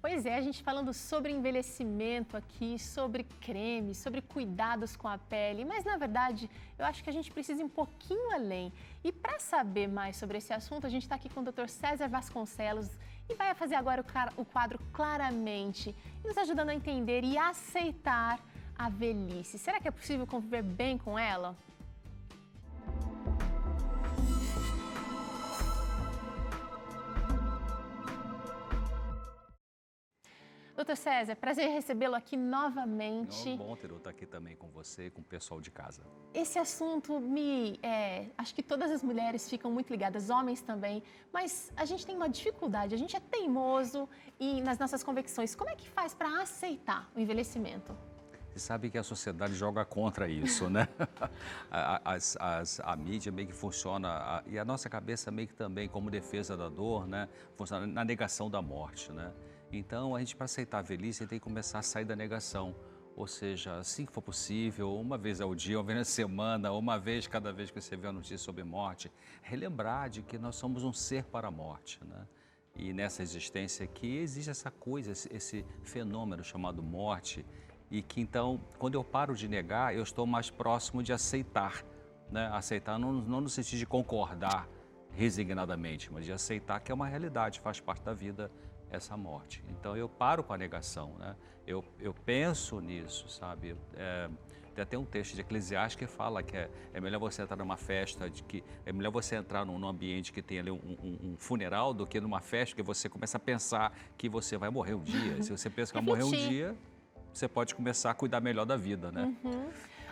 Pois é, a gente falando sobre envelhecimento aqui, sobre creme, sobre cuidados com a pele, mas na verdade eu acho que a gente precisa ir um pouquinho além. E para saber mais sobre esse assunto, a gente está aqui com o Dr. César Vasconcelos e vai fazer agora o quadro Claramente, nos ajudando a entender e aceitar a velhice. Será que é possível conviver bem com ela? Doutor César, prazer recebê-lo aqui novamente. É bom ter eu estar aqui também com você e com o pessoal de casa. Esse assunto acho que todas as mulheres ficam muito ligadas, homens também, mas a gente tem uma dificuldade, a gente é teimoso nas nossas convicções. Como é que faz para aceitar o envelhecimento? Você sabe que a sociedade joga contra isso, né? A mídia meio que funciona, e a nossa cabeça meio que também, como defesa da dor, né? Funciona na negação da morte, né? Então, a gente, para aceitar a velhice, tem que começar a sair da negação. Ou seja, assim que for possível, uma vez ao dia, uma vez na semana, uma vez cada vez que você vê a notícia sobre morte, relembrar de que nós somos um ser para a morte, né? E nessa existência aqui existe essa coisa, esse fenômeno chamado morte, e que então, quando eu paro de negar, eu estou mais próximo de aceitar, né? Aceitar não no sentido de concordar resignadamente, mas de aceitar que é uma realidade, faz parte da vida essa morte. Então eu paro com a negação, né? Eu penso nisso, sabe? Tem até um texto de Eclesiastes que fala que é melhor você entrar numa festa, é melhor você entrar num ambiente que tem ali um funeral do que numa festa que você começa a pensar que você vai morrer um dia. Se você pensa que vai morrer um dia, você pode começar a cuidar melhor da vida, né?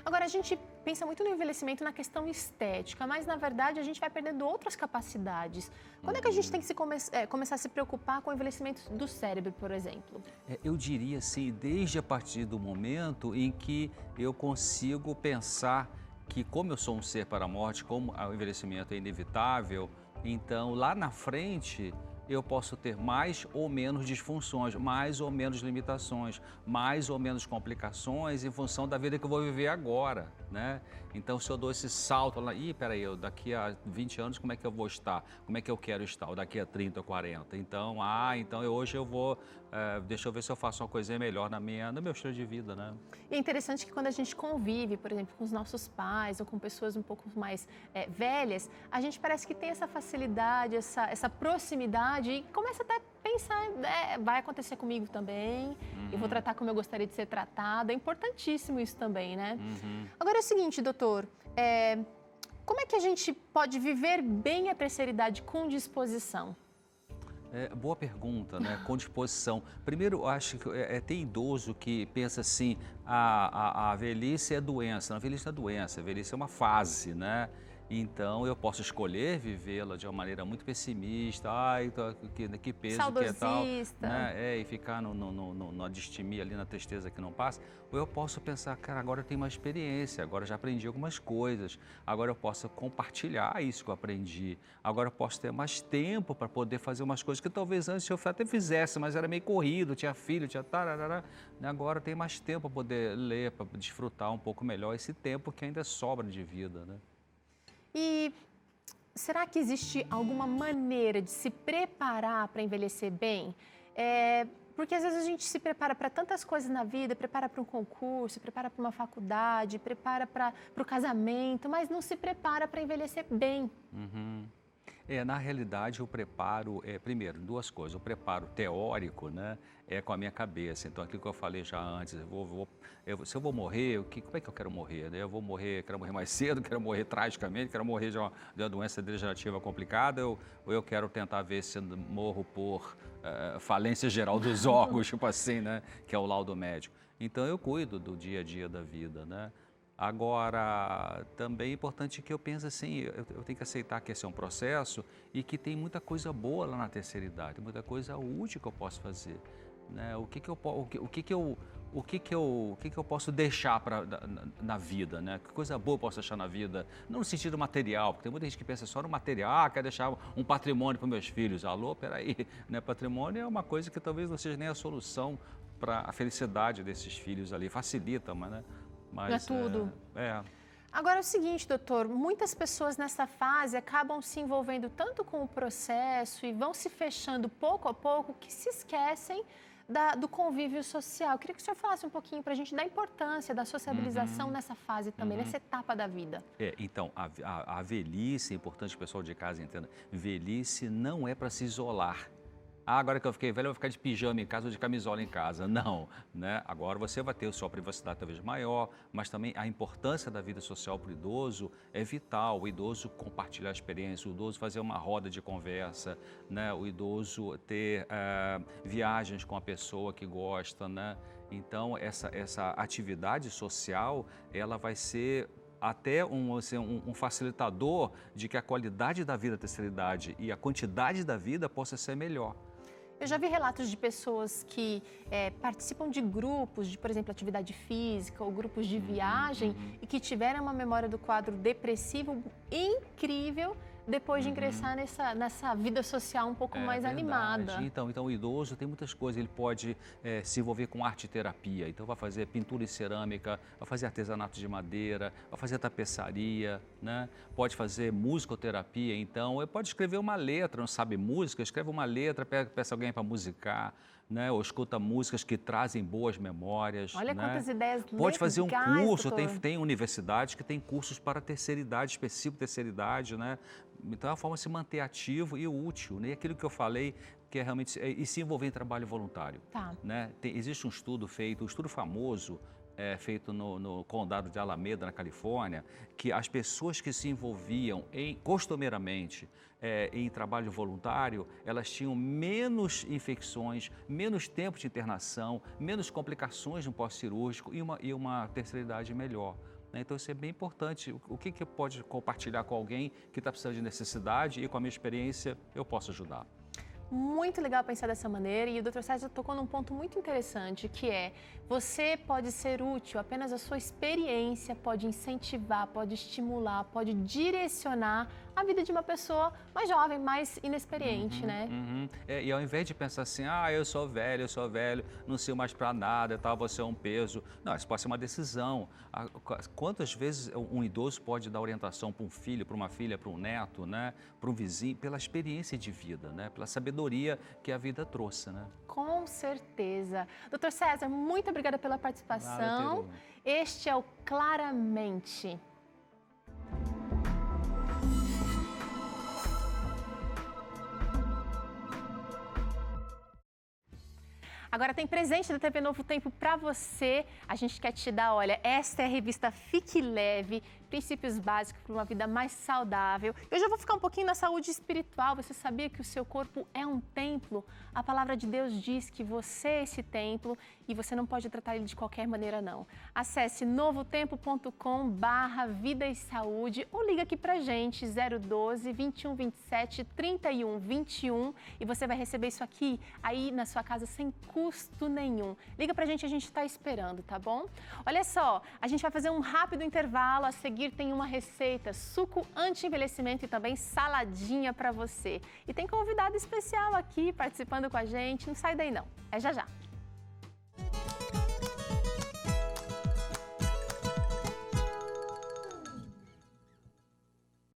Agora, a gente pensa muito no envelhecimento na questão estética, mas na verdade a gente vai perdendo outras capacidades. Quando é que a gente tem que começar a se preocupar com o envelhecimento do cérebro, por exemplo? Eu diria assim, desde a partir do momento em que eu consigo pensar que, como eu sou um ser para a morte, como o envelhecimento é inevitável, então lá na frente eu posso ter mais ou menos disfunções, mais ou menos limitações, mais ou menos complicações em função da vida que eu vou viver agora, né? Então, se eu dou esse salto lá, peraí, daqui a 20 anos como é que eu vou estar? Como é que eu quero estar? Ou daqui a 30 ou 40? Então, hoje eu vou, deixa eu ver se eu faço uma coisinha melhor no meu estilo de vida, né? E é interessante que quando a gente convive, por exemplo, com os nossos pais ou com pessoas um pouco mais velhas, a gente parece que tem essa facilidade, essa proximidade e começa até a pensar, vai acontecer comigo também, eu vou tratar como eu gostaria de ser tratada. É importantíssimo isso também, né? Agora é o seguinte, doutor, como é que a gente pode viver bem a terceira idade com disposição? Boa pergunta, né? Com disposição. Primeiro, eu acho que tem idoso que pensa assim, a velhice é doença. Não, a velhice não é doença, a velhice é uma fase, né? Então, eu posso escolher vivê-la de uma maneira muito pessimista, que peso que é tal, né? E ficar na distimia ali, na tristeza que não passa. Ou eu posso pensar, cara, agora eu tenho uma experiência, agora eu já aprendi algumas coisas, agora eu posso compartilhar isso que eu aprendi, agora eu posso ter mais tempo para poder fazer umas coisas que talvez antes eu até fizesse, mas era meio corrido, tinha filho, tinha tararara. Agora eu tenho mais tempo para poder ler, para desfrutar um pouco melhor esse tempo que ainda sobra de vida, né? E será que existe alguma maneira de se preparar para envelhecer bem? Porque às vezes a gente se prepara para tantas coisas na vida, prepara para um concurso, prepara para uma faculdade, prepara para o casamento, mas não se prepara para envelhecer bem. Na realidade, o preparo primeiro, duas coisas. O preparo teórico, né, é com a minha cabeça. Então, aquilo que eu falei já antes, se eu vou morrer, como é que eu quero morrer? Né? Quero morrer mais cedo, quero morrer tragicamente, quero morrer de uma doença degenerativa complicada, ou eu quero tentar ver se morro por falência geral dos órgãos, tipo assim, né, que é o laudo médico. Então, eu cuido do dia a dia da vida, né? Agora, também é importante que eu pense assim, eu tenho que aceitar que esse é um processo e que tem muita coisa boa lá na terceira idade, muita coisa útil que eu posso fazer, né? O que eu posso deixar na vida, né? Que coisa boa eu posso deixar na vida, não no sentido material, porque tem muita gente que pensa só no material, quer deixar um patrimônio para meus filhos. Alô, peraí, né? Patrimônio é uma coisa que talvez não seja nem a solução para a felicidade desses filhos ali, facilita, mas, né? Mas, não é tudo. Agora é o seguinte, doutor, muitas pessoas nessa fase acabam se envolvendo tanto com o processo e vão se fechando pouco a pouco que se esquecem do convívio social. Eu queria que o senhor falasse um pouquinho para a gente da importância da sociabilização nessa fase também, nessa etapa da vida. Então, a velhice, é importante que o pessoal de casa entenda, velhice não é para se isolar. Agora que eu fiquei velho, eu vou ficar de pijama em casa ou de camisola em casa. Não, né? Agora você vai ter a sua privacidade talvez maior, mas também a importância da vida social para o idoso é vital. O idoso compartilhar a experiência, o idoso fazer uma roda de conversa, né? O idoso ter viagens com a pessoa que gosta, né? Então, essa atividade social, ela vai ser até um facilitador de que a qualidade da vida da terceira idade e a quantidade da vida possa ser melhor. Eu já vi relatos de pessoas que participam de grupos, de, por exemplo, atividade física ou grupos de viagem e que tiveram uma memória do quadro depressivo incrível depois de ingressar nessa vida social um pouco mais animada. Então, o idoso tem muitas coisas, ele pode se envolver com arte terapia, então vai fazer pintura em cerâmica, vai fazer artesanato de madeira, vai fazer tapeçaria, né? Pode fazer musicoterapia, então, ele pode escrever uma letra, não sabe música, escreve uma letra, peça alguém para musicar, né? Ou escuta músicas que trazem boas memórias. Olha, né? quantas ideias legais, pode fazer um curso, doutor. tem universidades que têm cursos para terceira idade, específico terceira idade, né? Então é uma forma de se manter ativo e útil, né? E aquilo que eu falei, que é realmente e se envolver em trabalho voluntário. Tá. Né? Existe um estudo feito, um estudo famoso, feito no condado de Alameda, na Califórnia, que as pessoas que se envolviam costumeiramente em trabalho voluntário, elas tinham menos infecções, menos tempo de internação, menos complicações no pós-cirúrgico e uma terceira idade melhor. Então, isso é bem importante. O que pode compartilhar com alguém que está precisando de necessidade e com a minha experiência, eu posso ajudar. Muito legal pensar dessa maneira e o Dr. César tocou num ponto muito interessante, que é você pode ser útil, apenas a sua experiência pode incentivar, pode estimular, pode direcionar a vida de uma pessoa mais jovem, mais inexperiente, né? E ao invés de pensar assim, eu sou velho, não sei mais para nada, você é um peso. Não, isso pode ser uma decisão. Quantas vezes um idoso pode dar orientação para um filho, para uma filha, para um neto, né? Para um vizinho, pela experiência de vida, né? Pela sabedoria que a vida trouxe, né? Com certeza. Dr. César, muito obrigada pela participação. Nada, este é o Claramente. Agora tem presente da TV Novo Tempo para você. A gente quer te dar, olha, esta é a revista Fique Leve, princípios básicos para uma vida mais saudável. Eu já vou ficar um pouquinho na saúde espiritual. Você sabia que o seu corpo é um templo? A palavra de Deus diz que você é esse templo e você não pode tratar ele de qualquer maneira, não. Acesse novotempo.com/vida e saúde ou liga aqui pra gente, 012 21 27 31 21 e você vai receber isso aqui aí na sua casa sem custo nenhum. Liga pra gente, a gente tá esperando, tá bom? Olha só, a gente vai fazer um rápido intervalo, a seguir tem uma receita, suco anti-envelhecimento e também saladinha pra você. E tem convidado especial aqui participando com a gente, não sai daí não, é já já.